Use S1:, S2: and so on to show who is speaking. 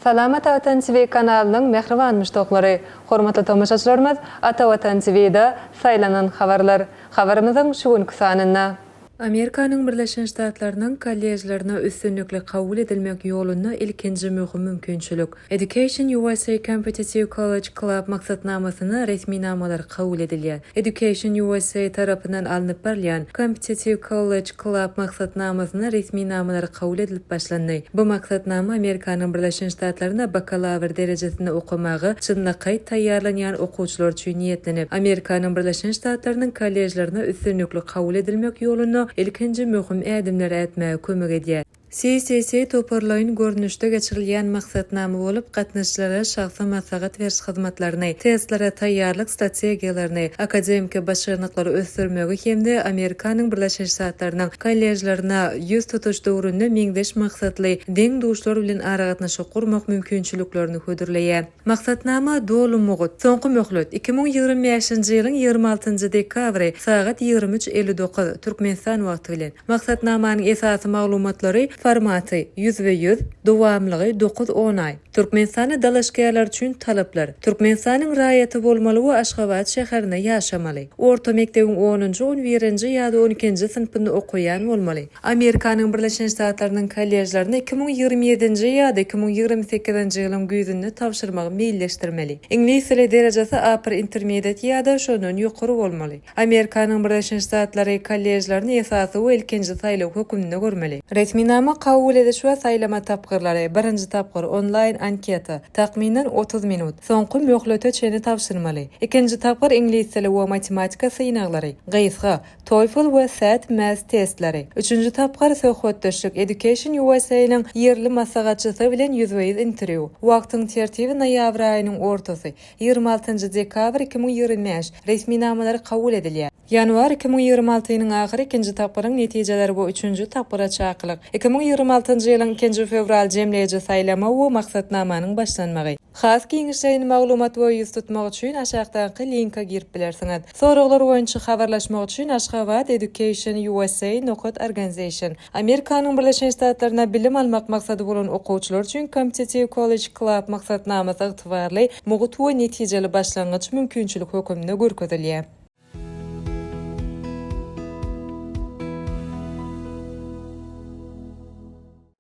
S1: Salamat Vatan TV kanalının mehriban müştokları, hormatly tamaşaçylarymyz, Ata Vatan TV'de saylanan habarlar. Habarymyzyň şu günkü sanyna. Amerikanyň Birleşen Ştatlarynyň kollejlerine üstünlükli kabul edilmek ýolunda ilkinji möhüm mümkinçilik. Education USA Competitive College Club maksatnamasyny resmi namalar kabul edilýär. Education USA tarapyndan alınıp berilýän Competitive College Club maksatnamasyny resmi namalar kabul edilip başlandy. Bu maksatnama Amerikanyň Birleşen Ştatlaryna bakalavr derejesinde okumagy çynlaky taýýarlanýan okuwçylar üçin niýetlenip, Amerikanyň Birleşen Ştatlarynyň kollejlerine üstünlükli kabul edilmek ýolunda ilkinji möhüm ädimler etmäge kömek edýär. CCC toparlaýyn görnüşde geçirilýän maksatnama bolup, gatnaşçylara şahsy maslahat beriş hyzmatlaryny, testlere taýýarlyk strategiýalaryny, akademik başarynlyklary ösdürmegi hemde Amerikanyň Birleşen Ştatlarynyň kollejlerine ýüz tutuş döwründe meňdeş maksatly deň duşlar bilen aragatnaşy gurmak mümkinçiliklerini hödürleýär. Maksatnama dolumugy soňky möhlet 2025-nji ýylyň 26-njy dekabry saat 23:59 Türkmenistan wagty bilen. Maksatnamanyň esasy maglumatlary formaty 100%, dowamlygy 9-10 ay. Türkmenistany dalaşgärler üçin talaplar. Türkmenistanyň raýaty bolmaly we Aşgabat şäherine ýaşamaly. Orta mekdebiň 10-njy, 11-nji ýa-da 12-nji synpynda okuyan bolmaly. Amerikanyň Birleşen Ştatlarynyň kollejlerine 2027-nji ýa-da 2028-nji ýylyň güýzünde tapşyrmagy meýilleşdirmeli. Ingliz dili derejesi upper intermediate ýa-da şondan ýokary bolmaly. Amerikanyň Birleşen Ştatlary kollejlerini esasy we ilkinji saýlaw hökümine görmeli. Resmi nama kabul ediş we saýlama tapgyrlary. Birinji tapgyr online anketa, takminen 30 minut. Soňky möhlete çeni tapşyrmaly. Ikinji tapgyr ingliz dili we matematika synaglary, GSH, TOEFL we SAT math testlary. Üçüncü tapgyr söhbetdeşlik Education USA-nyň ýerli maslahatçysy bilen ýüzbeýiz interview. Wagtyň tertibi noýabr aýynyň ortasy, 26-njy dekabr 2025. Resmi namalar kabul edilýär. Yanvar 2026-nyň ahyry ikinji tapgyryň netijeleri bu üçüncü tapgyra çakylyk. 2026-njy ýylyň 2 fevral jemleýici saýlama we maksatnamanyň başlanmagy. Has giňişleýän maglumat we ýüz tutmak üçin aşagdaky linka girip bilersiňiz. Soraglar boýunça habarlaşmak üçin Aşgabat Education USA.org Amerikanyň Birleşen Ştatlaryna bilim almak maksady bolan okuwçylar üçin Competitive College Club maksatnamasy ygtybarly, mugut we netijeli başlangyç mümkinçilik hökümine görkezilýär.